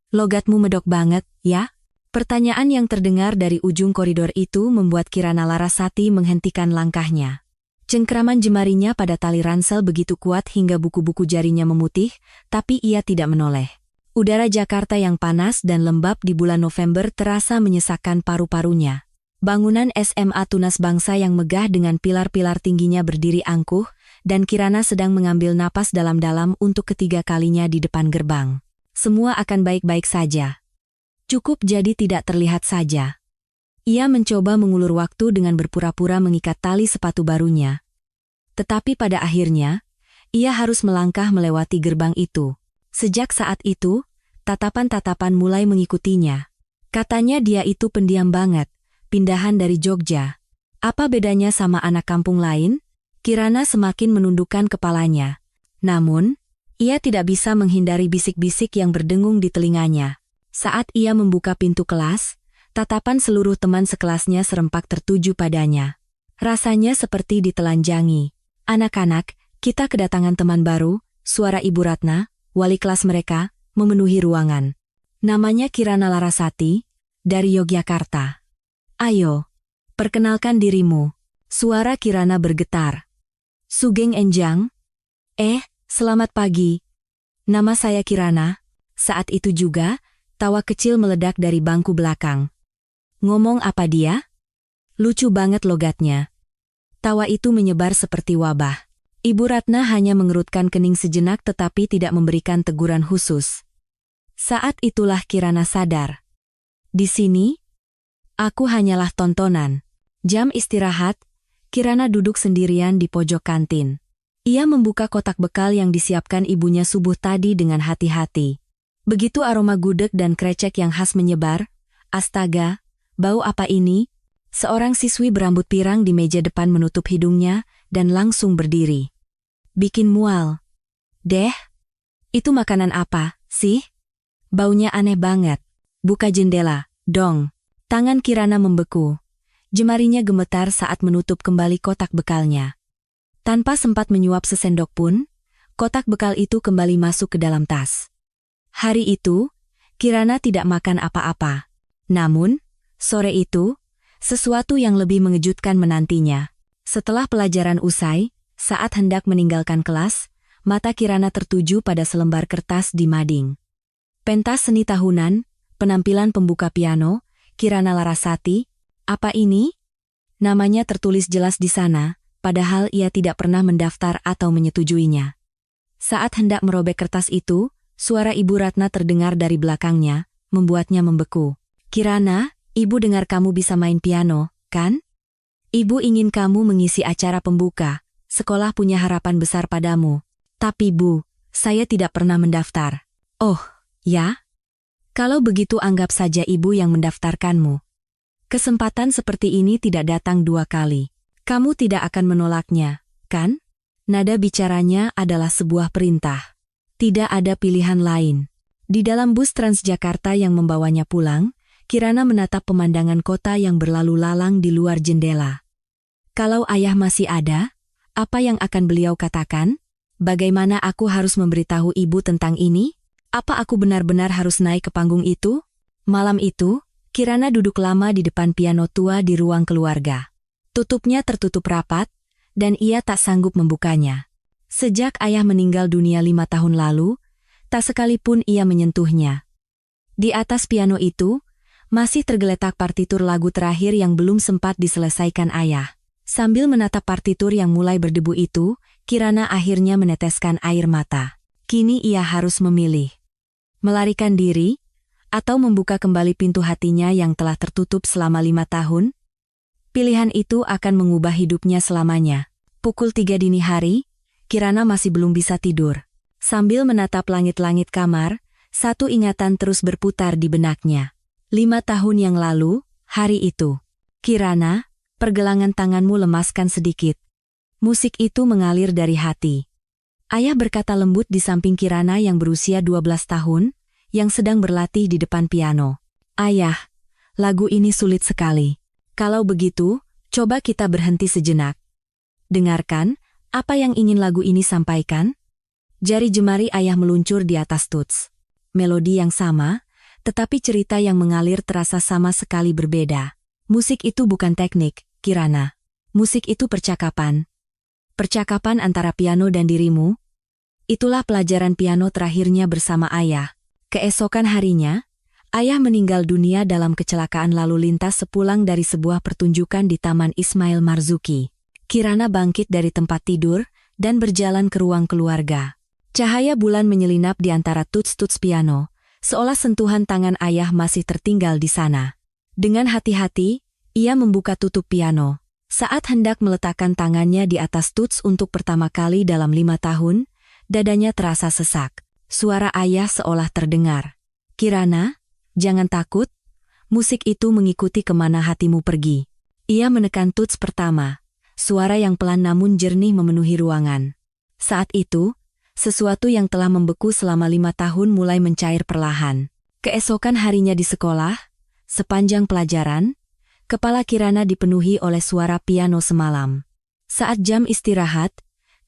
Logatmu medok banget, ya? Pertanyaan yang terdengar dari ujung koridor itu membuat Kirana Larasati menghentikan langkahnya. Cengkraman jemarinya pada tali ransel begitu kuat hingga buku-buku jarinya memutih, tapi ia tidak menoleh. Udara Jakarta yang panas dan lembab di bulan November terasa menyesakkan paru-parunya. Bangunan SMA Tunas Bangsa yang megah dengan pilar-pilar tingginya berdiri angkuh, dan Kirana sedang mengambil napas dalam-dalam untuk ketiga kalinya di depan gerbang. Semua akan baik-baik saja. Cukup jadi tidak terlihat saja. Ia mencoba mengulur waktu dengan berpura-pura mengikat tali sepatu barunya. Tetapi pada akhirnya, ia harus melangkah melewati gerbang itu. Sejak saat itu, tatapan-tatapan mulai mengikutinya. Katanya dia itu pendiam banget, pindahan dari Jogja. Apa bedanya sama anak kampung lain? Kirana semakin menundukkan kepalanya. Namun, ia tidak bisa menghindari bisik-bisik yang berdengung di telinganya. Saat ia membuka pintu kelas, tatapan seluruh teman sekelasnya serempak tertuju padanya. Rasanya seperti ditelanjangi. Anak-anak, kita kedatangan teman baru, suara Ibu Ratna, wali kelas mereka, memenuhi ruangan. Namanya Kirana Larasati, dari Yogyakarta. Ayo, perkenalkan dirimu. Suara Kirana bergetar. Sugeng Enjang? Selamat pagi. Nama saya Kirana. Saat itu juga, tawa kecil meledak dari bangku belakang. Ngomong apa dia? Lucu banget logatnya. Tawa itu menyebar seperti wabah. Ibu Ratna hanya mengerutkan kening sejenak tetapi tidak memberikan teguran khusus. Saat itulah Kirana sadar. Di sini, aku hanyalah tontonan. Jam istirahat, Kirana duduk sendirian di pojok kantin. Ia membuka kotak bekal yang disiapkan ibunya subuh tadi dengan hati-hati. Begitu aroma gudeg dan krecek yang khas menyebar, astaga, bau apa ini? Seorang siswi berambut pirang di meja depan menutup hidungnya dan langsung berdiri. Bikin mual. Deh, itu makanan apa, sih? Baunya aneh banget. Buka jendela, dong. Tangan Kirana membeku. Jemarinya gemetar saat menutup kembali kotak bekalnya. Tanpa sempat menyuap sesendok pun, kotak bekal itu kembali masuk ke dalam tas. Hari itu, Kirana tidak makan apa-apa. Namun, sore itu, sesuatu yang lebih mengejutkan menantinya. Setelah pelajaran usai, saat hendak meninggalkan kelas, mata Kirana tertuju pada selembar kertas di mading. Pentas seni tahunan, penampilan pembuka piano, Kirana Larasati. Apa ini? Namanya tertulis jelas di sana, padahal ia tidak pernah mendaftar atau menyetujuinya. Saat hendak merobek kertas itu, suara Ibu Ratna terdengar dari belakangnya, membuatnya membeku. Kirana, Ibu dengar kamu bisa main piano, kan? Ibu ingin kamu mengisi acara pembuka. Sekolah punya harapan besar padamu. Tapi Bu, saya tidak pernah mendaftar. Oh, ya? Kalau begitu anggap saja Ibu yang mendaftarkanmu. Kesempatan seperti ini tidak datang dua kali. Kamu tidak akan menolaknya, kan? Nada bicaranya adalah sebuah perintah. Tidak ada pilihan lain. Di dalam bus Transjakarta yang membawanya pulang, Kirana menatap pemandangan kota yang berlalu lalang di luar jendela. Kalau ayah masih ada, apa yang akan beliau katakan? Bagaimana aku harus memberitahu ibu tentang ini? Apa aku benar-benar harus naik ke panggung itu? Malam itu, Kirana duduk lama di depan piano tua di ruang keluarga. Tutupnya tertutup rapat, dan ia tak sanggup membukanya. Sejak ayah meninggal dunia 5 tahun lalu, tak sekalipun ia menyentuhnya. Di atas piano itu, masih tergeletak partitur lagu terakhir yang belum sempat diselesaikan ayah. Sambil menatap partitur yang mulai berdebu itu, Kirana akhirnya meneteskan air mata. Kini ia harus memilih. Melarikan diri, atau membuka kembali pintu hatinya yang telah tertutup selama 5 tahun? Pilihan itu akan mengubah hidupnya selamanya. Pukul 3 dini hari, Kirana masih belum bisa tidur. Sambil menatap langit-langit kamar, satu ingatan terus berputar di benaknya. 5 tahun yang lalu, hari itu. Kirana, pergelangan tanganmu lemaskan sedikit. Musik itu mengalir dari hati. Ayah berkata lembut di samping Kirana yang berusia 12 tahun, yang sedang berlatih di depan piano. Ayah, lagu ini sulit sekali. Kalau begitu, coba kita berhenti sejenak. Dengarkan, apa yang ingin lagu ini sampaikan? Jari jemari ayah meluncur di atas tuts. Melodi yang sama, Tetapi cerita yang mengalir terasa sama sekali berbeda. Musik itu bukan teknik, Kirana. Musik itu percakapan. Percakapan antara piano dan dirimu. Itulah pelajaran piano terakhirnya bersama ayah. Keesokan harinya, ayah meninggal dunia dalam kecelakaan lalu lintas sepulang dari sebuah pertunjukan di Taman Ismail Marzuki. Kirana bangkit dari tempat tidur dan berjalan ke ruang keluarga. Cahaya bulan menyelinap di antara tuts-tuts piano, seolah sentuhan tangan ayah masih tertinggal di sana. Dengan hati-hati, ia membuka tutup piano. Saat hendak meletakkan tangannya di atas tuts untuk pertama kali dalam 5 tahun, dadanya terasa sesak. Suara ayah seolah terdengar. Kirana, jangan takut, musik itu mengikuti kemana hatimu pergi. Ia menekan tuts pertama. Suara yang pelan namun jernih memenuhi ruangan. Saat itu, sesuatu yang telah membeku selama 5 tahun mulai mencair perlahan. Keesokan harinya di sekolah, sepanjang pelajaran, kepala Kirana dipenuhi oleh suara piano semalam. Saat jam istirahat,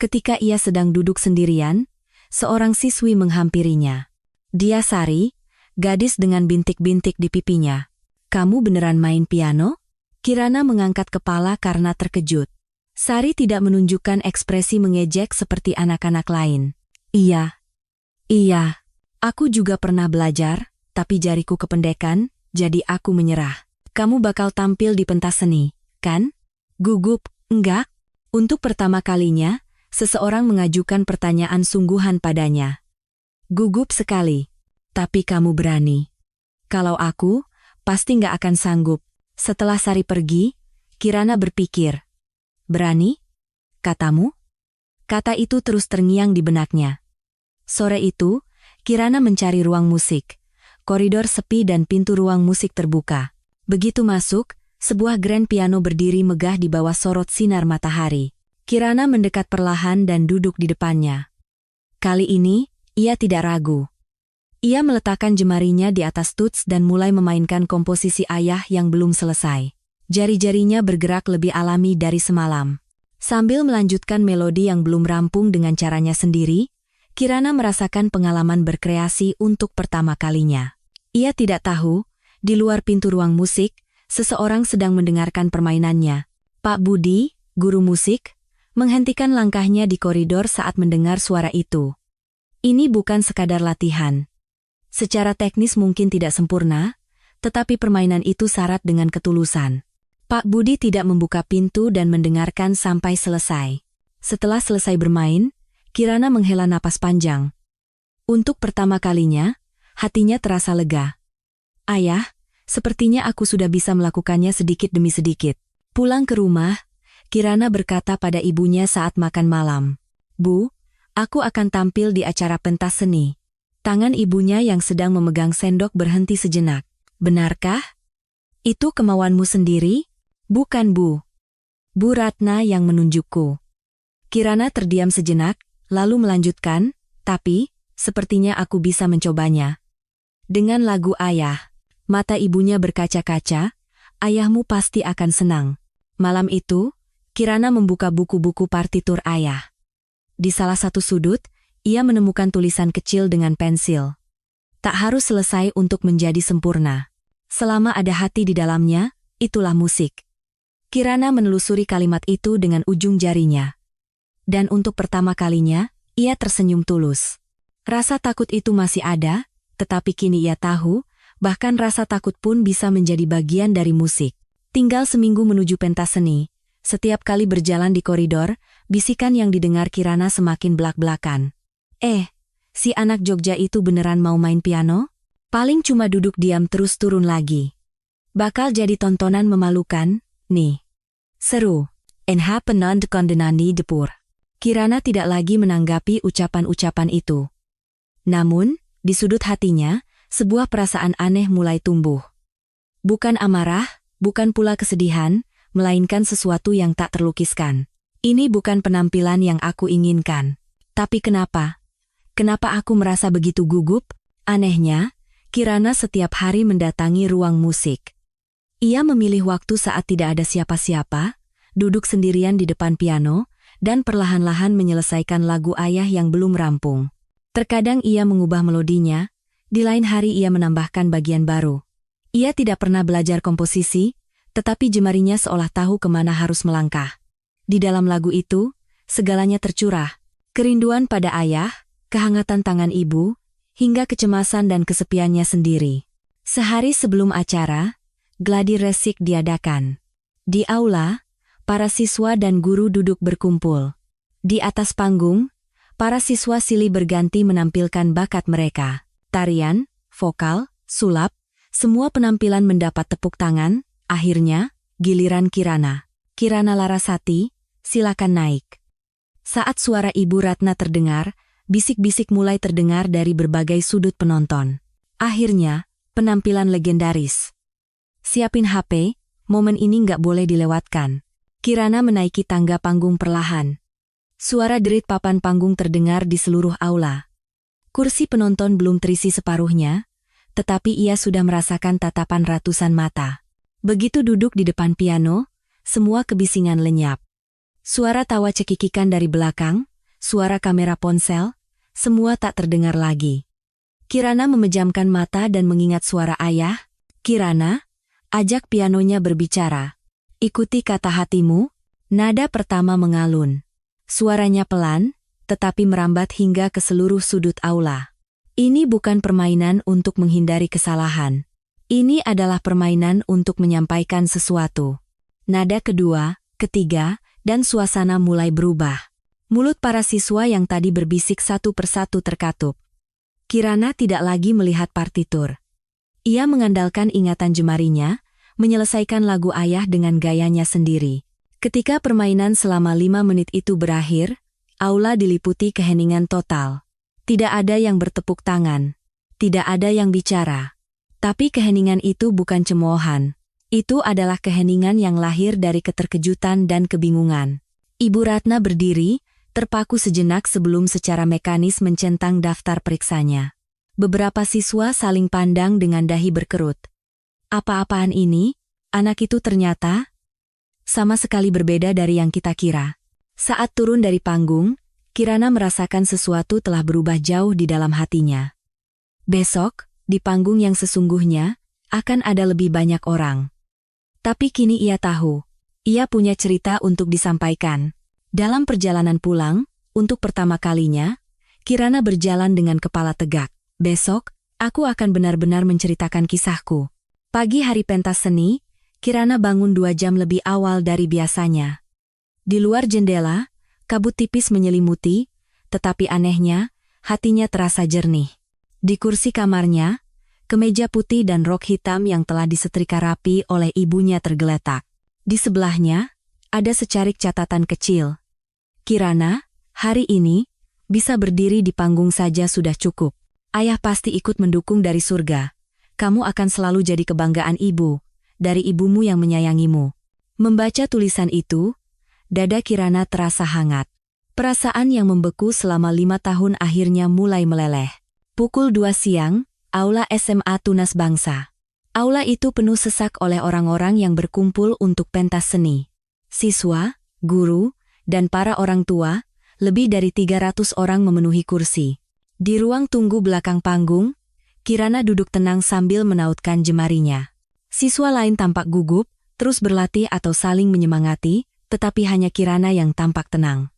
ketika ia sedang duduk sendirian, seorang siswi menghampirinya. Dia Sari, gadis dengan bintik-bintik di pipinya. Kamu beneran main piano? Kirana mengangkat kepala karena terkejut. Sari tidak menunjukkan ekspresi mengejek seperti anak-anak lain. Iya, aku juga pernah belajar, tapi jariku kependekan, jadi aku menyerah. Kamu bakal tampil di pentas seni, kan? Gugup, enggak? Untuk pertama kalinya, seseorang mengajukan pertanyaan sungguhan padanya. Gugup sekali. Tapi kamu berani. Kalau aku, pasti nggak akan sanggup. Setelah Sari pergi, Kirana berpikir. Berani? Katamu? Kata itu terus terngiang di benaknya. Sore itu, Kirana mencari ruang musik. Koridor sepi dan pintu ruang musik terbuka. Begitu masuk, sebuah grand piano berdiri megah di bawah sorot sinar matahari. Kirana mendekat perlahan dan duduk di depannya. Kali ini, ia tidak ragu. Ia meletakkan jemarinya di atas tuts dan mulai memainkan komposisi ayah yang belum selesai. Jari-jarinya bergerak lebih alami dari semalam. Sambil melanjutkan melodi yang belum rampung dengan caranya sendiri, Kirana merasakan pengalaman berkreasi untuk pertama kalinya. Ia tidak tahu, di luar pintu ruang musik, seseorang sedang mendengarkan permainannya. Pak Budi, guru musik, menghentikan langkahnya di koridor saat mendengar suara itu. Ini bukan sekadar latihan. Secara teknis mungkin tidak sempurna, tetapi permainan itu syarat dengan ketulusan. Pak Budi tidak membuka pintu dan mendengarkan sampai selesai. Setelah selesai bermain, Kirana menghela napas panjang. Untuk pertama kalinya, hatinya terasa lega. Ayah, sepertinya aku sudah bisa melakukannya sedikit demi sedikit. Pulang ke rumah, Kirana berkata pada ibunya saat makan malam. Bu, aku akan tampil di acara pentas seni. Tangan ibunya yang sedang memegang sendok berhenti sejenak. Benarkah? Itu kemauanmu sendiri? Bukan Bu. Bu Ratna yang menunjukku. Kirana terdiam sejenak, lalu melanjutkan, tapi, sepertinya aku bisa mencobanya. Dengan lagu ayah, mata ibunya berkaca-kaca, ayahmu pasti akan senang. Malam itu, Kirana membuka buku-buku partitur ayah. Di salah satu sudut, ia menemukan tulisan kecil dengan pensil. Tak harus selesai untuk menjadi sempurna. Selama ada hati di dalamnya, itulah musik. Kirana menelusuri kalimat itu dengan ujung jarinya. Dan untuk pertama kalinya, ia tersenyum tulus. Rasa takut itu masih ada, tetapi kini ia tahu, bahkan rasa takut pun bisa menjadi bagian dari musik. Tinggal seminggu menuju pentas seni. Setiap kali berjalan di koridor, bisikan yang didengar Kirana semakin belak-belakan. Si anak Jogja itu beneran mau main piano? Paling cuma duduk diam terus turun lagi. Bakal jadi tontonan memalukan, nih. Seru. NH penand kondenani depur. Kirana tidak lagi menanggapi ucapan-ucapan itu. Namun, di sudut hatinya, sebuah perasaan aneh mulai tumbuh. Bukan amarah, bukan pula kesedihan, melainkan sesuatu yang tak terlukiskan. Ini bukan penampilan yang aku inginkan. Tapi kenapa? Kenapa aku merasa begitu gugup? Anehnya, Kirana setiap hari mendatangi ruang musik. Ia memilih waktu saat tidak ada siapa-siapa, duduk sendirian di depan piano, dan perlahan-lahan menyelesaikan lagu ayah yang belum rampung. Terkadang ia mengubah melodinya, Di lain hari ia menambahkan bagian baru. Ia tidak pernah belajar komposisi, tetapi jemarinya seolah tahu kemana harus melangkah. Di dalam lagu itu, segalanya tercurah. Kerinduan pada ayah, kehangatan tangan ibu, hingga kecemasan dan kesepiannya sendiri. Sehari sebelum acara, gladi resik diadakan. Di aula, para siswa dan guru duduk berkumpul. Di atas panggung, para siswa silih berganti menampilkan bakat mereka. Tarian, vokal, sulap, semua penampilan mendapat tepuk tangan. Akhirnya, giliran Kirana. Kirana Larasati, silakan naik. Saat suara Ibu Ratna terdengar, bisik-bisik mulai terdengar dari berbagai sudut penonton. Akhirnya, penampilan legendaris. Siapin HP, momen ini nggak boleh dilewatkan. Kirana menaiki tangga panggung perlahan. Suara derit papan panggung terdengar di seluruh aula. Kursi penonton belum terisi separuhnya, tetapi ia sudah merasakan tatapan ratusan mata. Begitu duduk di depan piano, semua kebisingan lenyap. Suara tawa cekikikan dari belakang, suara kamera ponsel, semua tak terdengar lagi. Kirana memejamkan mata dan mengingat suara ayah. Kirana, ajak pianonya berbicara. Ikuti kata hatimu. Nada pertama mengalun. Suaranya pelan, tetapi merambat hingga ke seluruh sudut aula. Ini bukan permainan untuk menghindari kesalahan. Ini adalah permainan untuk menyampaikan sesuatu. Nada kedua, ketiga, dan suasana mulai berubah. Mulut para siswa yang tadi berbisik satu persatu terkatup. Kirana tidak lagi melihat partitur. Ia mengandalkan ingatan jemarinya, menyelesaikan lagu ayah dengan gayanya sendiri. Ketika permainan selama 5 menit itu berakhir, aula diliputi keheningan total. Tidak ada yang bertepuk tangan. Tidak ada yang bicara. Tapi keheningan itu bukan cemoohan. Itu adalah keheningan yang lahir dari keterkejutan dan kebingungan. Ibu Ratna berdiri, terpaku sejenak sebelum secara mekanis mencentang daftar periksanya. Beberapa siswa saling pandang dengan dahi berkerut. Apa-apaan ini? Anak itu ternyata sama sekali berbeda dari yang kita kira. Saat turun dari panggung, Kirana merasakan sesuatu telah berubah jauh di dalam hatinya. Besok, di panggung yang sesungguhnya, akan ada lebih banyak orang. Tapi kini ia tahu, ia punya cerita untuk disampaikan. Dalam perjalanan pulang, untuk pertama kalinya, Kirana berjalan dengan kepala tegak. Besok, aku akan benar-benar menceritakan kisahku. Pagi hari pentas seni, Kirana bangun 2 jam lebih awal dari biasanya. Di luar jendela, kabut tipis menyelimuti, tetapi anehnya, hatinya terasa jernih. Di kursi kamarnya, kemeja putih dan rok hitam yang telah disetrika rapi oleh ibunya tergeletak. Di sebelahnya, ada secarik catatan kecil. Kirana, hari ini, bisa berdiri di panggung saja sudah cukup. Ayah pasti ikut mendukung dari surga. Kamu akan selalu jadi kebanggaan ibu, dari ibumu yang menyayangimu. Membaca tulisan itu, dada Kirana terasa hangat. Perasaan yang membeku selama 5 tahun akhirnya mulai meleleh. Pukul 2 siang, Aula SMA Tunas Bangsa. Aula itu penuh sesak oleh orang-orang yang berkumpul untuk pentas seni. Siswa, guru, dan para orang tua, lebih dari 300 orang memenuhi kursi. Di ruang tunggu belakang panggung, Kirana duduk tenang sambil menautkan jemarinya. Siswa lain tampak gugup, terus berlatih atau saling menyemangati, tetapi hanya Kirana yang tampak tenang.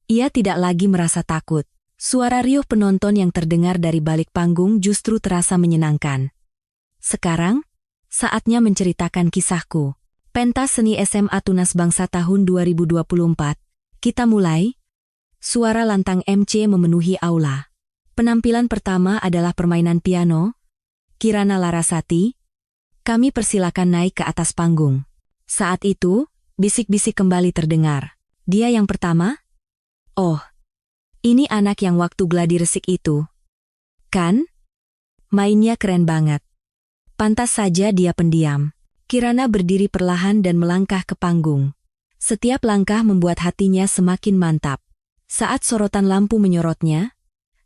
Ia tidak lagi merasa takut. Suara riuh penonton yang terdengar dari balik panggung justru terasa menyenangkan. Sekarang, saatnya menceritakan kisahku. Pentas seni SMA Tunas Bangsa tahun 2024. Kita mulai. Suara lantang MC memenuhi aula. Penampilan pertama adalah permainan piano. Kirana Larasati. Kami persilakan naik ke atas panggung. Saat itu, bisik-bisik kembali terdengar. Dia yang pertama? Oh. Ini anak yang waktu gladi resik itu. Kan? Mainnya keren banget. Pantas saja dia pendiam. Kirana berdiri perlahan dan melangkah ke panggung. Setiap langkah membuat hatinya semakin mantap. Saat sorotan lampu menyorotnya,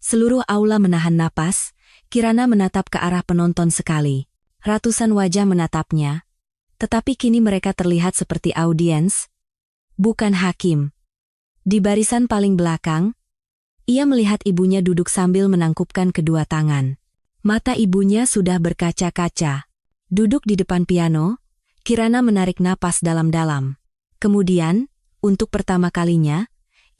seluruh aula menahan napas. Kirana menatap ke arah penonton sekali. Ratusan wajah menatapnya. Tetapi kini mereka terlihat seperti audiens, bukan hakim. Di barisan paling belakang, ia melihat ibunya duduk sambil menangkupkan kedua tangan. Mata ibunya sudah berkaca-kaca. Duduk di depan piano, Kirana menarik napas dalam-dalam. Kemudian, untuk pertama kalinya,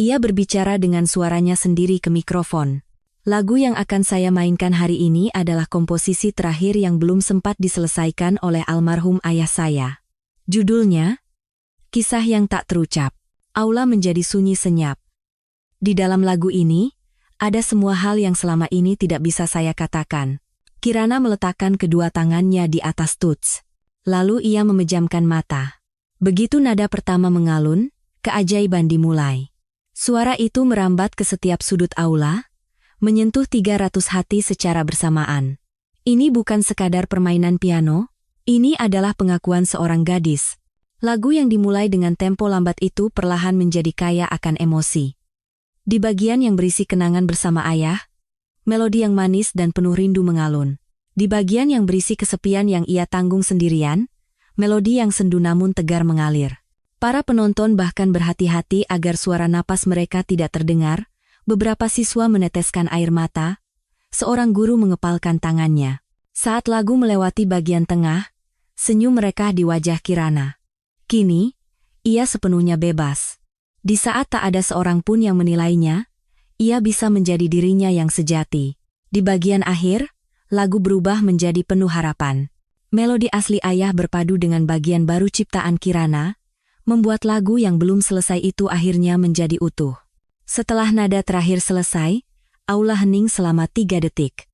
ia berbicara dengan suaranya sendiri ke mikrofon. Lagu yang akan saya mainkan hari ini adalah komposisi terakhir yang belum sempat diselesaikan oleh almarhum ayah saya. Judulnya, Kisah yang Tak Terucap. Aula menjadi sunyi senyap. Di dalam lagu ini, ada semua hal yang selama ini tidak bisa saya katakan. Kirana meletakkan kedua tangannya di atas tuts. Lalu ia memejamkan mata. Begitu nada pertama mengalun, keajaiban dimulai. Suara itu merambat ke setiap sudut aula, menyentuh 300 hati secara bersamaan. Ini bukan sekadar permainan piano, ini adalah pengakuan seorang gadis. Lagu yang dimulai dengan tempo lambat itu perlahan menjadi kaya akan emosi. Di bagian yang berisi kenangan bersama ayah, melodi yang manis dan penuh rindu mengalun. Di bagian yang berisi kesepian yang ia tanggung sendirian, melodi yang sendu namun tegar mengalir. Para penonton bahkan berhati-hati agar suara napas mereka tidak terdengar. Beberapa siswa meneteskan air mata. Seorang guru mengepalkan tangannya. Saat lagu melewati bagian tengah, senyum mereka di wajah Kirana. Kini, ia sepenuhnya bebas. Di saat tak ada seorang pun yang menilainya, ia bisa menjadi dirinya yang sejati. Di bagian akhir, lagu berubah menjadi penuh harapan. Melodi asli ayah berpadu dengan bagian baru ciptaan Kirana, membuat lagu yang belum selesai itu akhirnya menjadi utuh. Setelah nada terakhir selesai, aula hening selama 3 detik.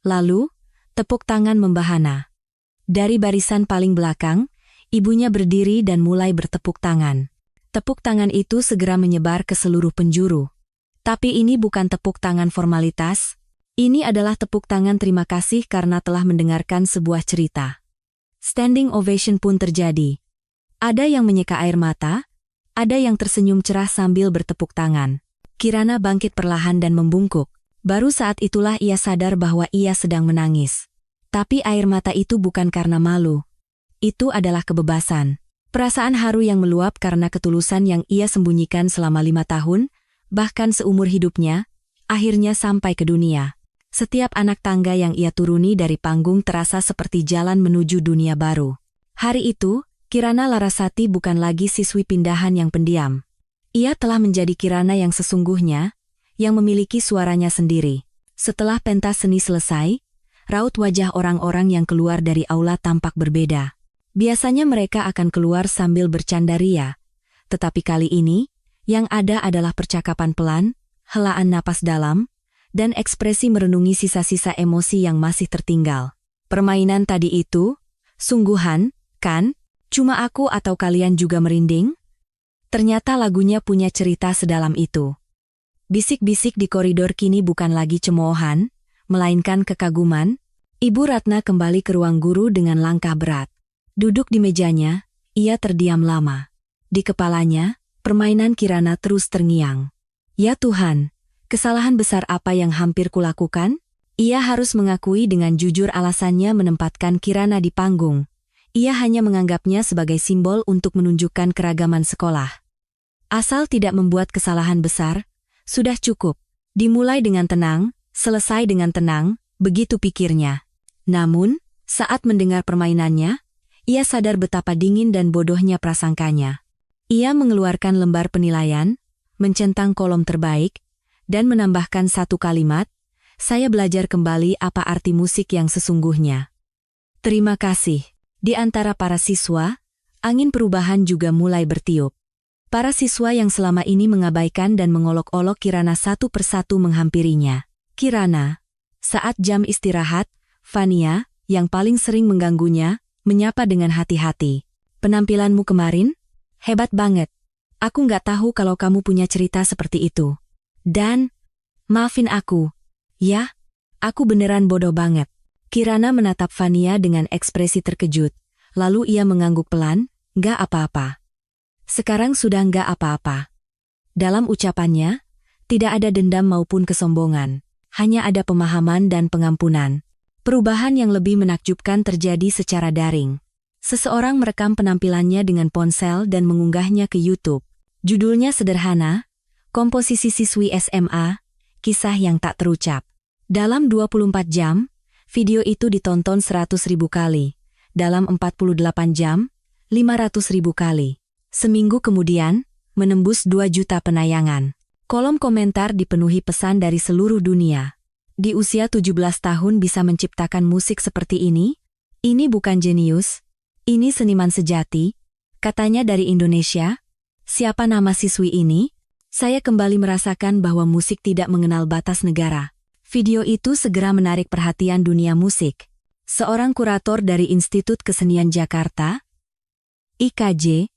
Lalu, tepuk tangan membahana. Dari barisan paling belakang, ibunya berdiri dan mulai bertepuk tangan. Tepuk tangan itu segera menyebar ke seluruh penjuru. Tapi ini bukan tepuk tangan formalitas, ini adalah tepuk tangan terima kasih karena telah mendengarkan sebuah cerita. Standing ovation pun terjadi. Ada yang menyeka air mata, ada yang tersenyum cerah sambil bertepuk tangan. Kirana bangkit perlahan dan membungkuk. Baru saat itulah ia sadar bahwa ia sedang menangis. Tapi air mata itu bukan karena malu. Itu adalah kebebasan. Perasaan haru yang meluap karena ketulusan yang ia sembunyikan selama 5 tahun, bahkan seumur hidupnya, akhirnya sampai ke dunia. Setiap anak tangga yang ia turuni dari panggung terasa seperti jalan menuju dunia baru. Hari itu, Kirana Larasati bukan lagi siswi pindahan yang pendiam. Ia telah menjadi Kirana yang sesungguhnya, yang memiliki suaranya sendiri. Setelah pentas seni selesai, raut wajah orang-orang yang keluar dari aula tampak berbeda. Biasanya mereka akan keluar sambil bercanda ria, tetapi kali ini, yang ada adalah percakapan pelan, helaan napas dalam, dan ekspresi merenungi sisa-sisa emosi yang masih tertinggal. Permainan tadi itu, sungguhan, kan? Cuma aku atau kalian juga merinding? Ternyata lagunya punya cerita sedalam itu. Bisik-bisik di koridor kini bukan lagi cemoohan, melainkan kekaguman. Ibu Ratna kembali ke ruang guru dengan langkah berat. Duduk di mejanya, ia terdiam lama. Di kepalanya, permainan Kirana terus terngiang. Ya Tuhan, kesalahan besar apa yang hampir kulakukan? Ia harus mengakui dengan jujur alasannya menempatkan Kirana di panggung. Ia hanya menganggapnya sebagai simbol untuk menunjukkan keragaman sekolah. Asal tidak membuat kesalahan besar, sudah cukup. Dimulai dengan tenang, selesai dengan tenang, begitu pikirnya. Namun, saat mendengar permainannya, ia sadar betapa dingin dan bodohnya prasangkanya. Ia mengeluarkan lembar penilaian, mencentang kolom terbaik, dan menambahkan satu kalimat, "Saya belajar kembali apa arti musik yang sesungguhnya." Terima kasih. Di antara para siswa, angin perubahan juga mulai bertiup. Para siswa yang selama ini mengabaikan dan mengolok-olok Kirana satu persatu menghampirinya. Kirana. Saat jam istirahat, Fania, yang paling sering mengganggunya, menyapa dengan hati-hati. Penampilanmu kemarin? Hebat banget. Aku nggak tahu kalau kamu punya cerita seperti itu. Dan, maafin aku. Ya, aku beneran bodoh banget. Kirana menatap Fania dengan ekspresi terkejut. Lalu ia mengangguk pelan, nggak apa-apa. Sekarang sudah nggak apa-apa. Dalam ucapannya, tidak ada dendam maupun kesombongan. Hanya ada pemahaman dan pengampunan. Perubahan yang lebih menakjubkan terjadi secara daring. Seseorang merekam penampilannya dengan ponsel dan mengunggahnya ke YouTube. Judulnya sederhana, Komposisi Siswi SMA, Kisah yang Tak Terucap. Dalam 24 jam, Video itu ditonton 100.000 kali. Dalam 48 jam, 500.000 kali. Seminggu kemudian, menembus 2 juta penayangan. Kolom komentar dipenuhi pesan dari seluruh dunia. Di usia 17 tahun bisa menciptakan musik seperti ini? Ini bukan jenius. Ini seniman sejati. Katanya dari Indonesia. Siapa nama siswi ini? Saya kembali merasakan bahwa musik tidak mengenal batas negara. Video itu segera menarik perhatian dunia musik. Seorang kurator dari Institut Kesenian Jakarta, IKJ,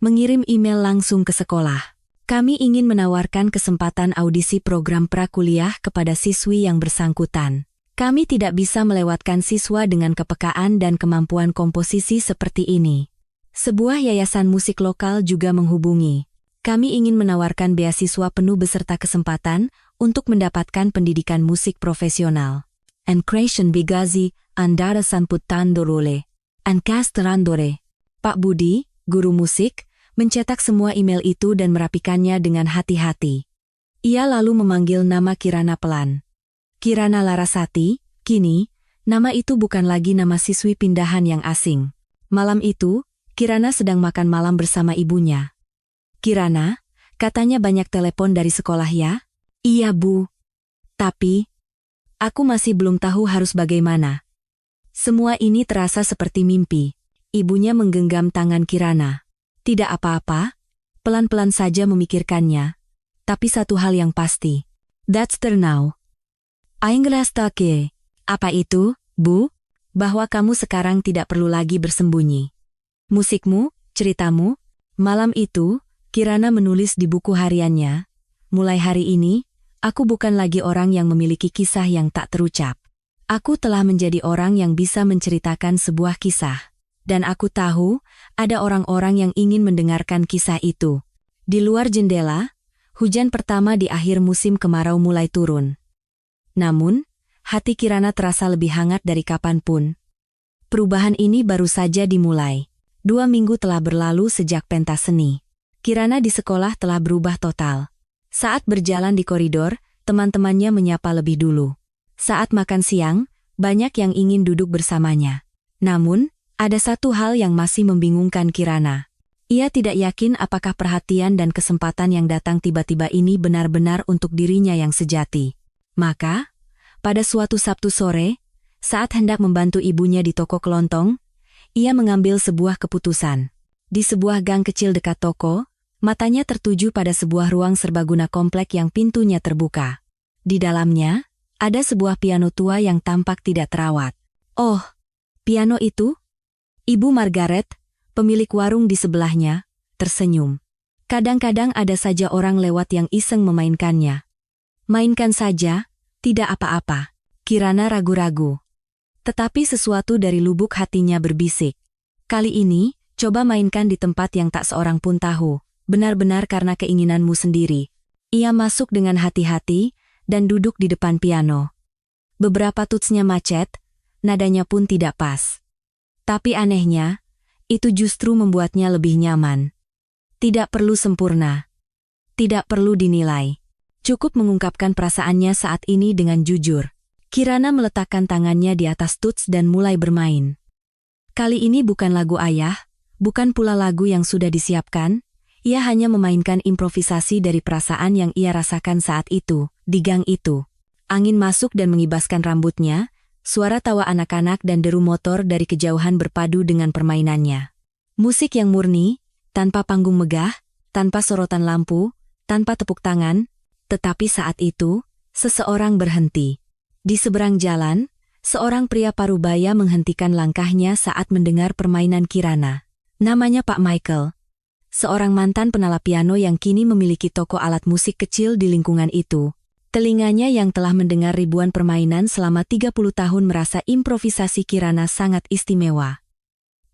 mengirim email langsung ke sekolah. Kami ingin menawarkan kesempatan audisi program prakuliah kepada siswi yang bersangkutan. Kami tidak bisa melewatkan siswa dengan kepekaan dan kemampuan komposisi seperti ini. Sebuah yayasan musik lokal juga menghubungi. Kami ingin menawarkan beasiswa penuh beserta kesempatan untuk mendapatkan pendidikan musik profesional. En creation bigazi, andara sanputandorole. Ancasterandore. Pak Budi, guru musik, mencetak semua email itu dan merapikannya dengan hati-hati. Ia lalu memanggil nama Kirana pelan. Kirana Larasati, kini, nama itu bukan lagi nama siswi pindahan yang asing. Malam itu, Kirana sedang makan malam bersama ibunya. Kirana, katanya banyak telepon dari sekolah ya? Iya Bu. Tapi, aku masih belum tahu harus bagaimana. Semua ini terasa seperti mimpi. Ibunya menggenggam tangan Kirana. Tidak apa-apa, pelan-pelan saja memikirkannya. Tapi satu hal yang pasti. That's the now. Ainglastake. Apa itu, Bu? Bahwa kamu sekarang tidak perlu lagi bersembunyi. Musikmu, ceritamu, malam itu, Kirana menulis di buku hariannya. Mulai hari ini, aku bukan lagi orang yang memiliki kisah yang tak terucap. Aku telah menjadi orang yang bisa menceritakan sebuah kisah. Dan aku tahu, ada orang-orang yang ingin mendengarkan kisah itu. Di luar jendela, hujan pertama di akhir musim kemarau mulai turun. Namun, hati Kirana terasa lebih hangat dari kapanpun. Perubahan ini baru saja dimulai. 2 minggu telah berlalu sejak pentas seni. Kirana di sekolah telah berubah total. Saat berjalan di koridor, teman-temannya menyapa lebih dulu. Saat makan siang, banyak yang ingin duduk bersamanya. Namun, ada satu hal yang masih membingungkan Kirana. Ia tidak yakin apakah perhatian dan kesempatan yang datang tiba-tiba ini benar-benar untuk dirinya yang sejati. Maka, pada suatu Sabtu sore, saat hendak membantu ibunya di toko kelontong, ia mengambil sebuah keputusan. Di sebuah gang kecil dekat toko, matanya tertuju pada sebuah ruang serbaguna komplek yang pintunya terbuka. Di dalamnya, ada sebuah piano tua yang tampak tidak terawat. Oh, piano itu? Ibu Margaret, pemilik warung di sebelahnya, tersenyum. Kadang-kadang ada saja orang lewat yang iseng memainkannya. Mainkan saja, tidak apa-apa. Kirana ragu-ragu. Tetapi sesuatu dari lubuk hatinya berbisik. Kali ini, coba mainkan di tempat yang tak seorang pun tahu, benar-benar karena keinginanmu sendiri. Ia masuk dengan hati-hati, dan duduk di depan piano. Beberapa tutsnya macet, nadanya pun tidak pas. Tapi anehnya, itu justru membuatnya lebih nyaman. Tidak perlu sempurna. Tidak perlu dinilai. Cukup mengungkapkan perasaannya saat ini dengan jujur. Kirana meletakkan tangannya di atas tuts dan mulai bermain. Kali ini bukan lagu ayah, bukan pula lagu yang sudah disiapkan, ia hanya memainkan improvisasi dari perasaan yang ia rasakan saat itu, di gang itu. Angin masuk dan mengibaskan rambutnya, suara tawa anak-anak dan deru motor dari kejauhan berpadu dengan permainannya. Musik yang murni, tanpa panggung megah, tanpa sorotan lampu, tanpa tepuk tangan, tetapi saat itu, seseorang berhenti. Di seberang jalan, seorang pria parubaya menghentikan langkahnya saat mendengar permainan Kirana. Namanya Pak Michael. Seorang mantan penala piano yang kini memiliki toko alat musik kecil di lingkungan itu. Telinganya yang telah mendengar ribuan permainan selama 30 tahun merasa improvisasi Kirana sangat istimewa.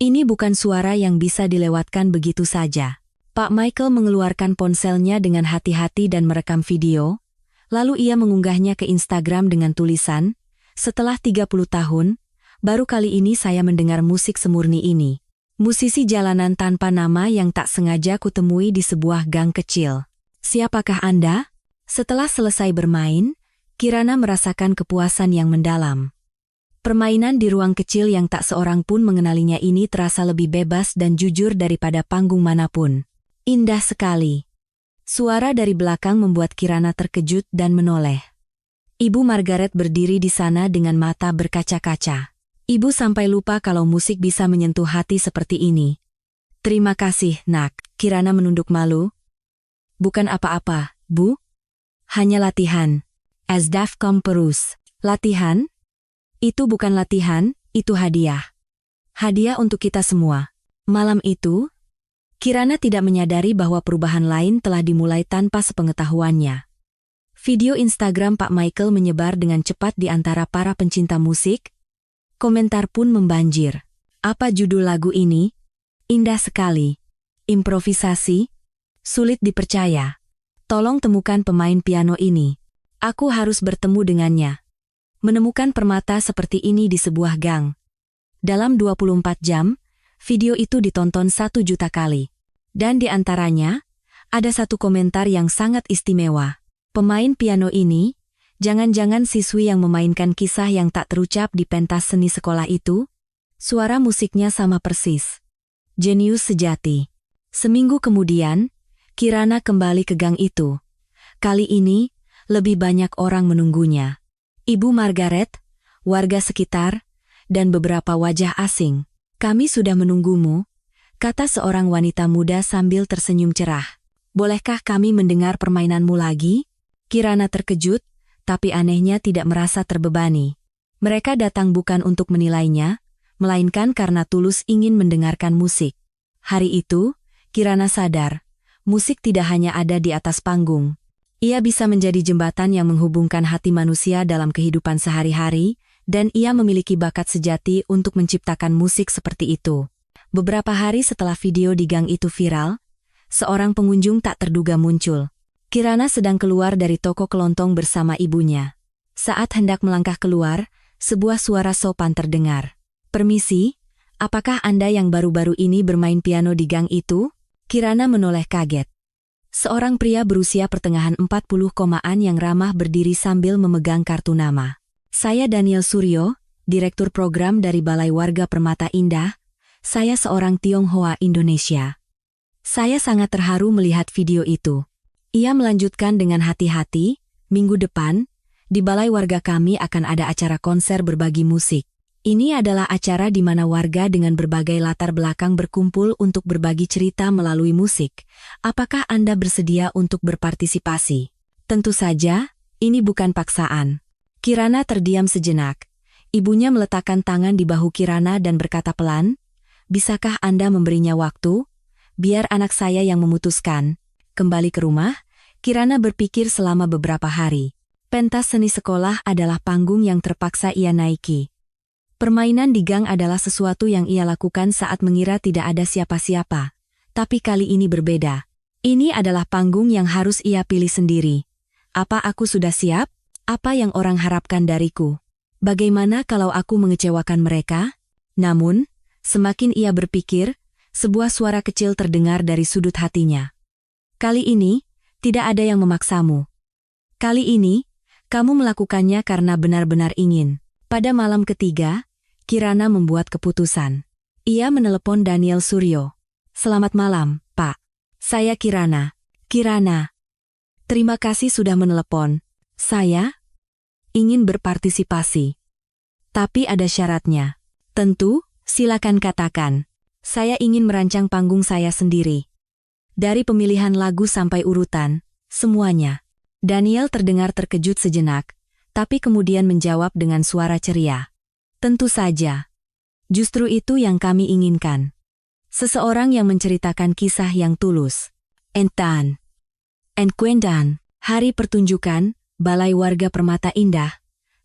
Ini bukan suara yang bisa dilewatkan begitu saja. Pak Michael mengeluarkan ponselnya dengan hati-hati dan merekam video. Lalu ia mengunggahnya ke Instagram dengan tulisan, "Setelah 30 tahun, baru kali ini saya mendengar musik semurni ini. Musisi jalanan tanpa nama yang tak sengaja kutemui di sebuah gang kecil. Siapakah Anda?" Setelah selesai bermain, Kirana merasakan kepuasan yang mendalam. Permainan di ruang kecil yang tak seorang pun mengenalinya ini terasa lebih bebas dan jujur daripada panggung manapun. Indah sekali. Suara dari belakang membuat Kirana terkejut dan menoleh. Ibu Margaret berdiri di sana dengan mata berkaca-kaca. Ibu sampai lupa kalau musik bisa menyentuh hati seperti ini. Terima kasih, Nak. Kirana menunduk malu. Bukan apa-apa, Bu. Hanya latihan. As Daf Komperus. Latihan? Itu bukan latihan, itu hadiah. Hadiah untuk kita semua. Malam itu, Kirana tidak menyadari bahwa perubahan lain telah dimulai tanpa sepengetahuannya. Video Instagram Pak Michael menyebar dengan cepat di antara para pencinta musik. Komentar pun membanjir. Apa judul lagu ini? Indah sekali. Improvisasi? Sulit dipercaya. Tolong temukan pemain piano ini. Aku harus bertemu dengannya. Menemukan permata seperti ini di sebuah gang. Dalam 24 jam, video itu ditonton 1 juta kali. Dan di antaranya, ada satu komentar yang sangat istimewa. Pemain piano ini, jangan-jangan siswi yang memainkan kisah yang tak terucap di pentas seni sekolah itu? Suara musiknya sama persis. Jenius sejati. Seminggu kemudian, Kirana kembali ke gang itu. Kali ini, lebih banyak orang menunggunya. Ibu Margaret, warga sekitar, dan beberapa wajah asing. Kami sudah menunggumu, kata seorang wanita muda sambil tersenyum cerah. Bolehkah kami mendengar permainanmu lagi? Kirana terkejut, tapi anehnya tidak merasa terbebani. Mereka datang bukan untuk menilainya, melainkan karena tulus ingin mendengarkan musik. Hari itu, Kirana sadar, musik tidak hanya ada di atas panggung. Ia bisa menjadi jembatan yang menghubungkan hati manusia dalam kehidupan sehari-hari, dan ia memiliki bakat sejati untuk menciptakan musik seperti itu. Beberapa hari setelah video di gang itu viral, seorang pengunjung tak terduga muncul. Kirana sedang keluar dari toko kelontong bersama ibunya. Saat hendak melangkah keluar, sebuah suara sopan terdengar. Permisi, apakah Anda yang baru-baru ini bermain piano di gang itu? Kirana menoleh kaget. Seorang pria berusia pertengahan 40-an yang ramah berdiri sambil memegang kartu nama. Saya Daniel Suryo, Direktur Program dari Balai Warga Permata Indah. Saya seorang Tionghoa Indonesia. Saya sangat terharu melihat video itu. Ia melanjutkan dengan hati-hati, minggu depan, di Balai Warga kami akan ada acara konser berbagi musik. Ini adalah acara di mana warga dengan berbagai latar belakang berkumpul untuk berbagi cerita melalui musik. Apakah Anda bersedia untuk berpartisipasi? Tentu saja, ini bukan paksaan. Kirana terdiam sejenak. Ibunya meletakkan tangan di bahu Kirana dan berkata pelan, "Bisakah Anda memberinya waktu? Biar anak saya yang memutuskan." Kembali ke rumah, Kirana berpikir selama beberapa hari. Pentas seni sekolah adalah panggung yang terpaksa ia naiki. Permainan di gang adalah sesuatu yang ia lakukan saat mengira tidak ada siapa-siapa. Tapi kali ini berbeda. Ini adalah panggung yang harus ia pilih sendiri. Apa aku sudah siap? Apa yang orang harapkan dariku? Bagaimana kalau aku mengecewakan mereka? Namun, semakin ia berpikir, sebuah suara kecil terdengar dari sudut hatinya. Kali ini, tidak ada yang memaksamu. Kali ini, kamu melakukannya karena benar-benar ingin. Pada malam ketiga, Kirana membuat keputusan. Ia menelepon Daniel Suryo. "Selamat malam, Pak. Saya Kirana." "Kirana, terima kasih sudah menelepon. Saya ingin berpartisipasi. Tapi ada syaratnya." "Tentu, silakan katakan." "Saya ingin merancang panggung saya sendiri. Dari pemilihan lagu sampai urutan, semuanya." Daniel terdengar terkejut sejenak, tapi kemudian menjawab dengan suara ceria. "Tentu saja. Justru itu yang kami inginkan. Seseorang yang menceritakan kisah yang tulus." Entan. Enkuendan. Hari pertunjukan, Balai Warga Permata Indah.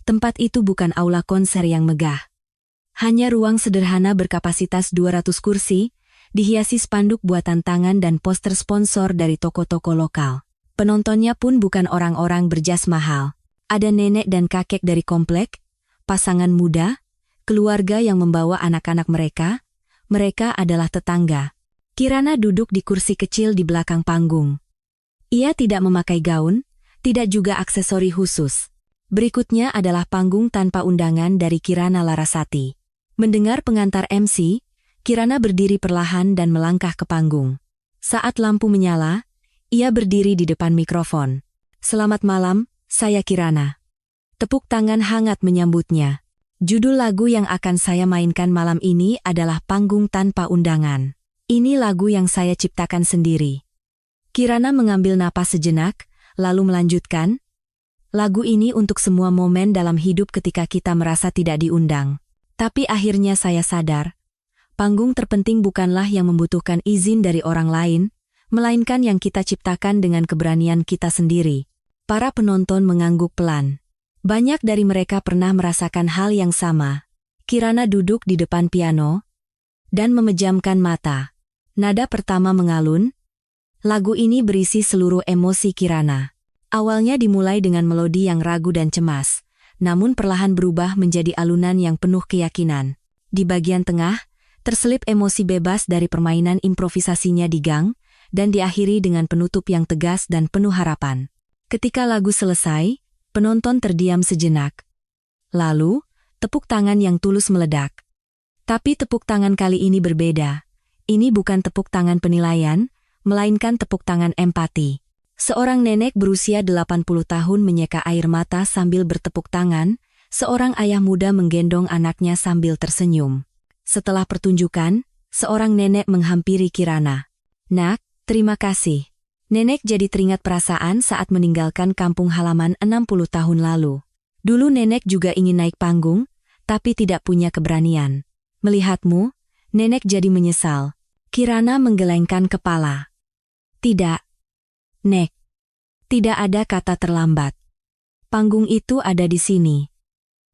Tempat itu bukan aula konser yang megah. Hanya ruang sederhana berkapasitas 200 kursi, dihiasi spanduk buatan tangan dan poster sponsor dari toko-toko lokal. Penontonnya pun bukan orang-orang berjas mahal. Ada nenek dan kakek dari komplek, pasangan muda, keluarga yang membawa anak-anak mereka. Mereka adalah tetangga. Kirana duduk di kursi kecil di belakang panggung. Ia tidak memakai gaun, tidak juga aksesori khusus. Berikutnya adalah panggung tanpa undangan dari Kirana Larasati. Mendengar pengantar MC, Kirana berdiri perlahan dan melangkah ke panggung. Saat lampu menyala, ia berdiri di depan mikrofon. "Selamat malam, saya Kirana." Tepuk tangan hangat menyambutnya. Judul lagu yang akan saya mainkan malam ini adalah Panggung Tanpa Undangan. Ini lagu yang saya ciptakan sendiri. Kirana mengambil napas sejenak, lalu melanjutkan, "Lagu ini untuk semua momen dalam hidup ketika kita merasa tidak diundang. Tapi akhirnya saya sadar, panggung terpenting bukanlah yang membutuhkan izin dari orang lain, melainkan yang kita ciptakan dengan keberanian kita sendiri." Para penonton mengangguk pelan. Banyak dari mereka pernah merasakan hal yang sama. Kirana duduk di depan piano dan memejamkan mata. Nada pertama mengalun. Lagu ini berisi seluruh emosi Kirana. Awalnya dimulai dengan melodi yang ragu dan cemas, namun perlahan berubah menjadi alunan yang penuh keyakinan. Di bagian tengah, terselip emosi bebas dari permainan improvisasinya di gang, dan diakhiri dengan penutup yang tegas dan penuh harapan. Ketika lagu selesai, penonton terdiam sejenak. Lalu, tepuk tangan yang tulus meledak. Tapi tepuk tangan kali ini berbeda. Ini bukan tepuk tangan penilaian, melainkan tepuk tangan empati. Seorang nenek berusia 80 tahun menyeka air mata sambil bertepuk tangan, seorang ayah muda menggendong anaknya sambil tersenyum. Setelah pertunjukan, seorang nenek menghampiri Kirana. "Nak, terima kasih." Nenek jadi teringat perasaan saat meninggalkan kampung halaman 60 tahun lalu. Dulu nenek juga ingin naik panggung, tapi tidak punya keberanian. "Melihatmu, nenek jadi menyesal." Kirana menggelengkan kepala. "Tidak, Nek. Tidak ada kata terlambat. Panggung itu ada di sini."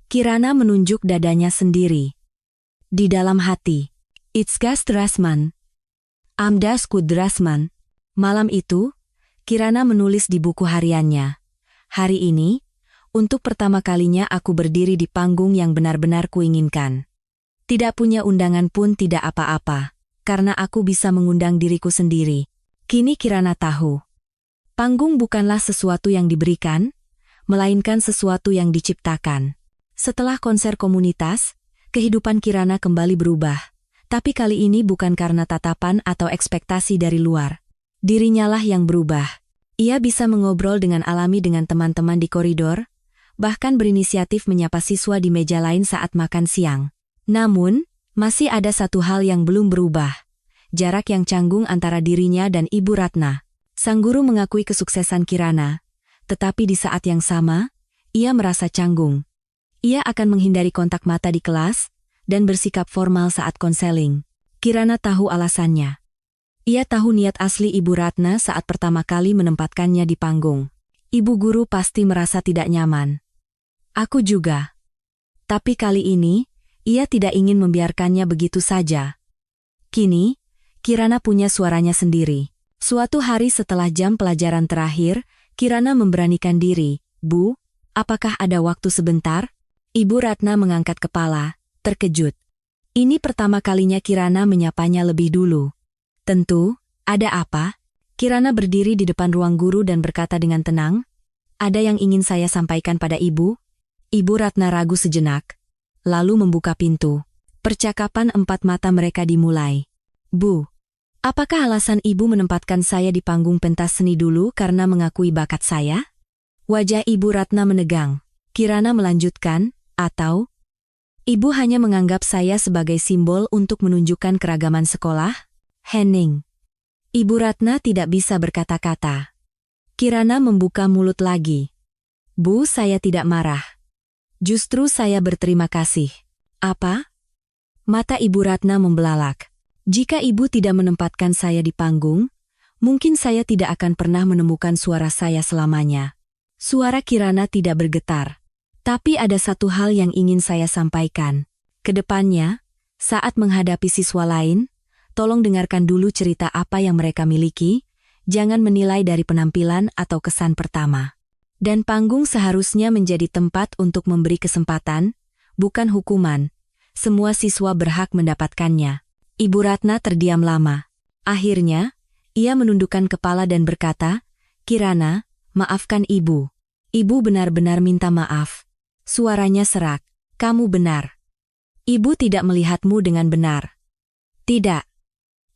Kirana menunjuk dadanya sendiri. Di dalam hati. "It's Drasman. Amdas Kudrasman." Malam itu, Kirana menulis di buku hariannya. "Hari ini, untuk pertama kalinya aku berdiri di panggung yang benar-benar kuinginkan. Tidak punya undangan pun tidak apa-apa, karena aku bisa mengundang diriku sendiri." Kini Kirana tahu. Panggung bukanlah sesuatu yang diberikan, melainkan sesuatu yang diciptakan. Setelah konser komunitas, kehidupan Kirana kembali berubah. Tapi kali ini bukan karena tatapan atau ekspektasi dari luar. Dirinya lah yang berubah. Ia bisa mengobrol dengan alami dengan teman-teman di koridor, bahkan berinisiatif menyapa siswa di meja lain saat makan siang. Namun, masih ada satu hal yang belum berubah. Jarak yang canggung antara dirinya dan Ibu Ratna. Sang guru mengakui kesuksesan Kirana, tetapi di saat yang sama, ia merasa canggung. Ia akan menghindari kontak mata di kelas, dan bersikap formal saat konseling. Kirana tahu alasannya. Ia tahu niat asli Ibu Ratna saat pertama kali menempatkannya di panggung. Ibu guru pasti merasa tidak nyaman. Aku juga. Tapi kali ini, ia tidak ingin membiarkannya begitu saja. Kini, Kirana punya suaranya sendiri. Suatu hari setelah jam pelajaran terakhir, Kirana memberanikan diri. "Bu, apakah ada waktu sebentar?" Ibu Ratna mengangkat kepala, terkejut. Ini pertama kalinya Kirana menyapanya lebih dulu. "Tentu, ada apa?" Kirana berdiri di depan ruang guru dan berkata dengan tenang, "Ada yang ingin saya sampaikan pada ibu." Ibu Ratna ragu sejenak, lalu membuka pintu. Percakapan empat mata mereka dimulai. "Bu, apakah alasan ibu menempatkan saya di panggung pentas seni dulu karena mengakui bakat saya?" Wajah Ibu Ratna menegang. Kirana melanjutkan, "Atau ibu hanya menganggap saya sebagai simbol untuk menunjukkan keragaman sekolah?" "Hening." Ibu Ratna tidak bisa berkata-kata. Kirana membuka mulut lagi. "Bu, saya tidak marah. Justru saya berterima kasih." "Apa?" Mata Ibu Ratna membelalak. "Jika ibu tidak menempatkan saya di panggung, mungkin saya tidak akan pernah menemukan suara saya selamanya." Suara Kirana tidak bergetar. "Tapi ada satu hal yang ingin saya sampaikan. Kedepannya, saat menghadapi siswa lain, tolong dengarkan dulu cerita apa yang mereka miliki, jangan menilai dari penampilan atau kesan pertama. Dan panggung seharusnya menjadi tempat untuk memberi kesempatan, bukan hukuman. Semua siswa berhak mendapatkannya." Ibu Ratna terdiam lama. Akhirnya, ia menundukkan kepala dan berkata, "Kirana, maafkan ibu. Ibu benar-benar minta maaf. Suaranya serak. Kamu benar. Ibu tidak melihatmu dengan benar. Tidak.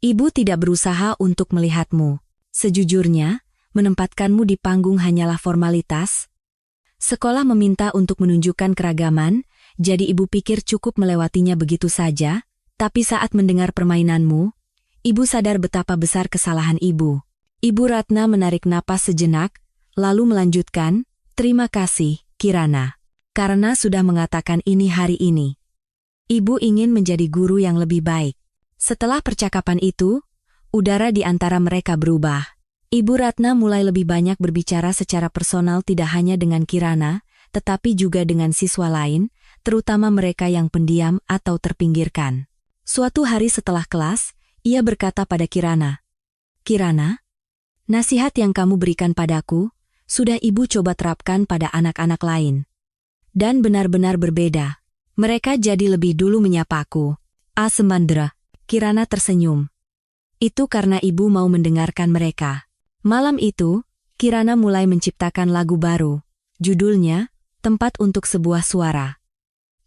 Ibu tidak berusaha untuk melihatmu. Sejujurnya, menempatkanmu di panggung hanyalah formalitas. Sekolah meminta untuk menunjukkan keragaman, jadi ibu pikir cukup melewatinya begitu saja, tapi saat mendengar permainanmu, ibu sadar betapa besar kesalahan ibu. Ibu Ratna menarik napas sejenak, lalu melanjutkan, "Terima kasih, Kirana. Karena sudah mengatakan ini hari ini. Ibu ingin menjadi guru yang lebih baik." Setelah percakapan itu, udara di antara mereka berubah. Ibu Ratna mulai lebih banyak berbicara secara personal tidak hanya dengan Kirana, tetapi juga dengan siswa lain, terutama mereka yang pendiam atau terpinggirkan. Suatu hari setelah kelas, ia berkata pada Kirana, "Kirana, nasihat yang kamu berikan padaku, sudah ibu coba terapkan pada anak-anak lain. Dan benar-benar berbeda. Mereka jadi lebih dulu menyapaku." Semandra. Kirana tersenyum. "Itu karena ibu mau mendengarkan mereka." Malam itu, Kirana mulai menciptakan lagu baru. Judulnya, Tempat untuk Sebuah Suara.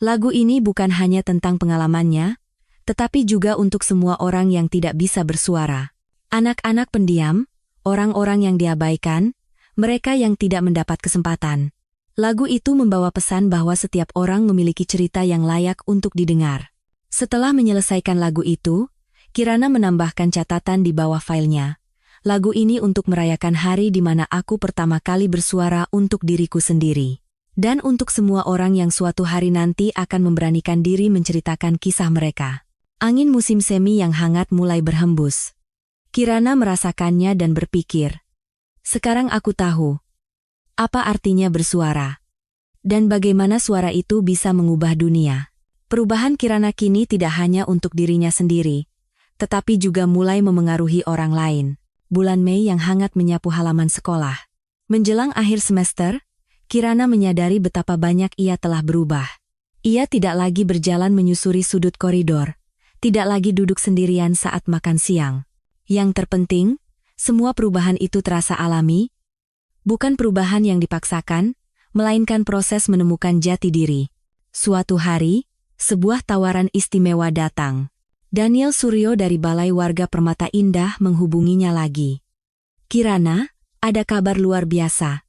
Lagu ini bukan hanya tentang pengalamannya, tetapi juga untuk semua orang yang tidak bisa bersuara. Anak-anak pendiam, orang-orang yang diabaikan, mereka yang tidak mendapat kesempatan. Lagu itu membawa pesan bahwa setiap orang memiliki cerita yang layak untuk didengar. Setelah menyelesaikan lagu itu, Kirana menambahkan catatan di bawah filenya. "Lagu ini untuk merayakan hari di mana aku pertama kali bersuara untuk diriku sendiri. Dan untuk semua orang yang suatu hari nanti akan memberanikan diri menceritakan kisah mereka." Angin musim semi yang hangat mulai berhembus. Kirana merasakannya dan berpikir, "Sekarang aku tahu apa artinya bersuara. Dan bagaimana suara itu bisa mengubah dunia." Perubahan Kirana kini tidak hanya untuk dirinya sendiri, tetapi juga mulai memengaruhi orang lain. Bulan Mei yang hangat menyapu halaman sekolah. Menjelang akhir semester, Kirana menyadari betapa banyak ia telah berubah. Ia tidak lagi berjalan menyusuri sudut koridor, tidak lagi duduk sendirian saat makan siang. Yang terpenting, semua perubahan itu terasa alami, bukan perubahan yang dipaksakan, melainkan proses menemukan jati diri. Suatu hari, sebuah tawaran istimewa datang. Daniel Suryo dari Balai Warga Permata Indah menghubunginya lagi. "Kirana, ada kabar luar biasa."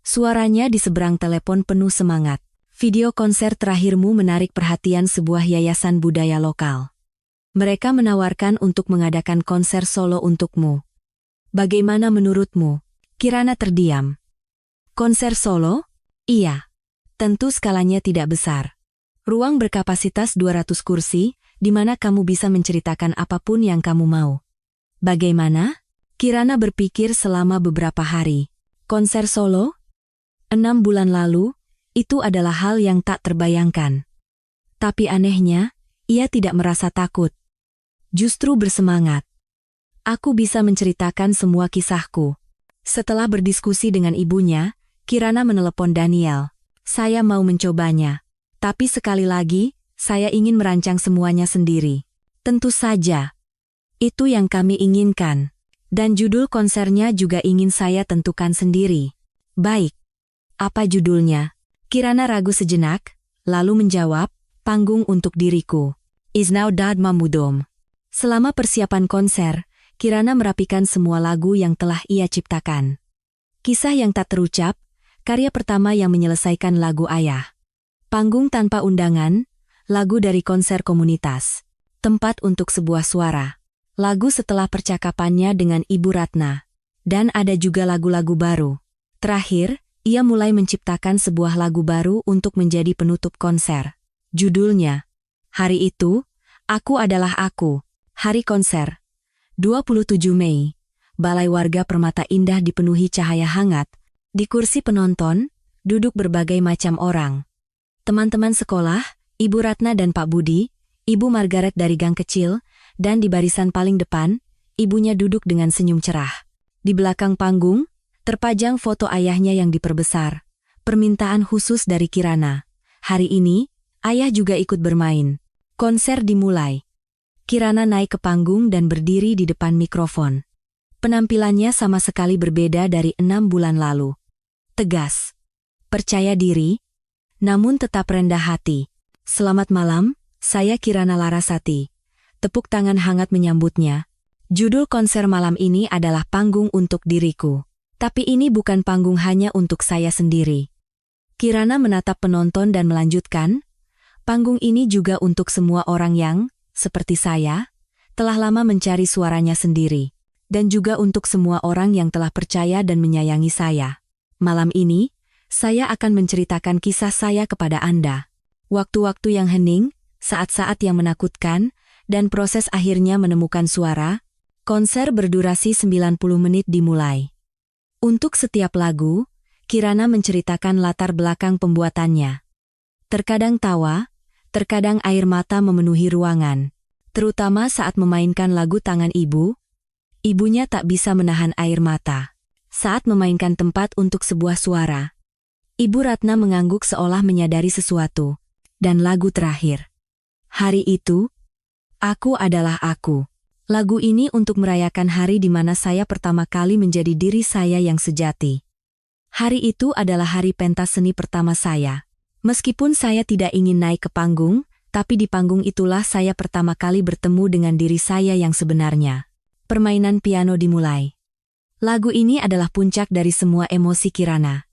Suaranya di seberang telepon penuh semangat. "Video konser terakhirmu menarik perhatian sebuah yayasan budaya lokal. Mereka menawarkan untuk mengadakan konser solo untukmu. Bagaimana menurutmu?" Kirana terdiam. "Konser solo? Iya. Tentu skalanya tidak besar. Ruang berkapasitas 200 kursi, di mana kamu bisa menceritakan apapun yang kamu mau." "Bagaimana?" Kirana berpikir selama beberapa hari. "Konser solo? 6 bulan lalu, itu adalah hal yang tak terbayangkan. Tapi anehnya, ia tidak merasa takut. Justru bersemangat. Aku bisa menceritakan semua kisahku." Setelah berdiskusi dengan ibunya, Kirana menelepon Daniel. "Saya mau mencobanya. Tapi sekali lagi, saya ingin merancang semuanya sendiri." "Tentu saja. Itu yang kami inginkan. Dan judul konsernya juga ingin saya tentukan sendiri." "Baik. Apa judulnya?" Kirana ragu sejenak, lalu menjawab, "Panggung untuk Diriku. Isnau Dharma Mudom." Selama persiapan konser, Kirana merapikan semua lagu yang telah ia ciptakan. Kisah yang tak terucap, karya pertama yang menyelesaikan lagu Ayah. Panggung tanpa undangan, lagu dari konser komunitas. Tempat untuk Sebuah Suara. Lagu setelah percakapannya dengan Ibu Ratna. Dan ada juga lagu-lagu baru. Terakhir, ia mulai menciptakan sebuah lagu baru untuk menjadi penutup konser. Judulnya, Hari Itu, Aku Adalah Aku. Hari konser. 27 Mei. Balai Warga Permata Indah dipenuhi cahaya hangat. Di kursi penonton, duduk berbagai macam orang. Teman-teman sekolah, Ibu Ratna dan Pak Budi, Ibu Margaret dari gang kecil, dan di barisan paling depan, ibunya duduk dengan senyum cerah. Di belakang panggung, terpajang foto ayahnya yang diperbesar. Permintaan khusus dari Kirana. Hari ini, ayah juga ikut bermain. Konser dimulai. Kirana naik ke panggung dan berdiri di depan mikrofon. Penampilannya sama sekali berbeda dari 6 bulan lalu. Tegas, percaya diri, namun tetap rendah hati. Selamat malam, saya Kirana Larasati. Tepuk tangan hangat menyambutnya. Judul konser malam ini adalah Panggung untuk Diriku. Tapi ini bukan panggung hanya untuk saya sendiri. Kirana menatap penonton dan melanjutkan, panggung ini juga untuk semua orang yang, seperti saya, telah lama mencari suaranya sendiri. Dan juga untuk semua orang yang telah percaya dan menyayangi saya. Malam ini, saya akan menceritakan kisah saya kepada Anda. Waktu-waktu yang hening, saat-saat yang menakutkan, dan proses akhirnya menemukan suara. Konser berdurasi 90 menit dimulai. Untuk setiap lagu, Kirana menceritakan latar belakang pembuatannya. Terkadang tawa, terkadang air mata memenuhi ruangan. Terutama saat memainkan lagu Tangan Ibu, ibunya tak bisa menahan air mata. Saat memainkan Tempat untuk Sebuah Suara, Ibu Ratna mengangguk seolah menyadari sesuatu. Dan lagu terakhir, Hari Itu, Aku Adalah Aku. Lagu ini untuk merayakan hari di mana saya pertama kali menjadi diri saya yang sejati. Hari itu adalah hari pentas seni pertama saya. Meskipun saya tidak ingin naik ke panggung, tapi di panggung itulah saya pertama kali bertemu dengan diri saya yang sebenarnya. Permainan piano dimulai. Lagu ini adalah puncak dari semua emosi Kirana.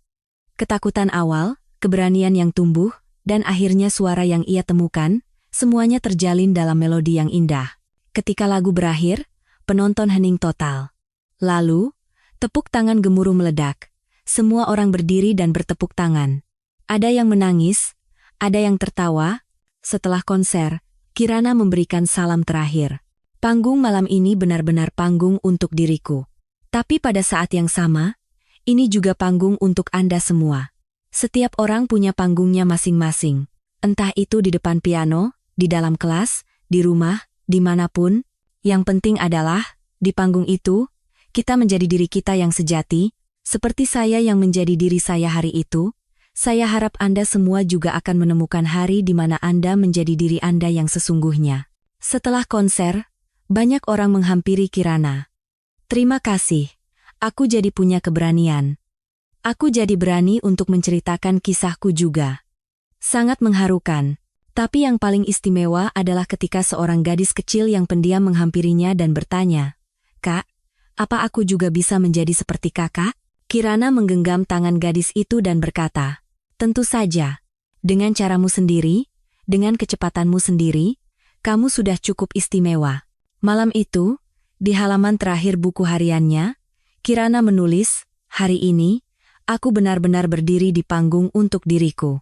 Ketakutan awal, keberanian yang tumbuh, dan akhirnya suara yang ia temukan, semuanya terjalin dalam melodi yang indah. Ketika lagu berakhir, penonton hening total. Lalu, tepuk tangan gemuruh meledak. Semua orang berdiri dan bertepuk tangan. Ada yang menangis, ada yang tertawa. Setelah konser, Kirana memberikan salam terakhir. Panggung malam ini benar-benar panggung untuk diriku. Tapi pada saat yang sama, ini juga panggung untuk Anda semua. Setiap orang punya panggungnya masing-masing. Entah itu di depan piano, di dalam kelas, di rumah, dimanapun. Yang penting adalah, di panggung itu, kita menjadi diri kita yang sejati, seperti saya yang menjadi diri saya hari itu. Saya harap Anda semua juga akan menemukan hari di mana Anda menjadi diri Anda yang sesungguhnya. Setelah konser, banyak orang menghampiri Kirana. Terima kasih, aku jadi punya keberanian. Aku jadi berani untuk menceritakan kisahku juga. Sangat mengharukan, tapi yang paling istimewa adalah ketika seorang gadis kecil yang pendiam menghampirinya dan bertanya, "Kak, apa aku juga bisa menjadi seperti kakak?" Kirana menggenggam tangan gadis itu dan berkata, "Tentu saja, dengan caramu sendiri, dengan kecepatanmu sendiri, kamu sudah cukup istimewa." Malam itu, di halaman terakhir buku hariannya, Kirana menulis, "Hari ini, aku benar-benar berdiri di panggung untuk diriku."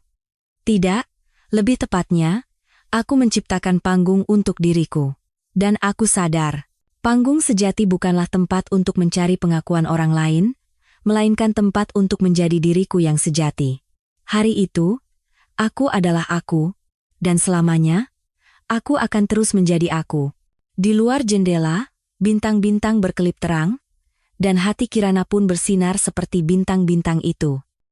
Tidak, lebih tepatnya, aku menciptakan panggung untuk diriku. Dan aku sadar, panggung sejati bukanlah tempat untuk mencari pengakuan orang lain, melainkan tempat untuk menjadi diriku yang sejati. Hari itu, aku adalah aku, dan selamanya, aku akan terus menjadi aku. Di luar jendela, bintang-bintang berkelip terang, dan hati Kirana pun bersinar seperti bintang-bintang itu.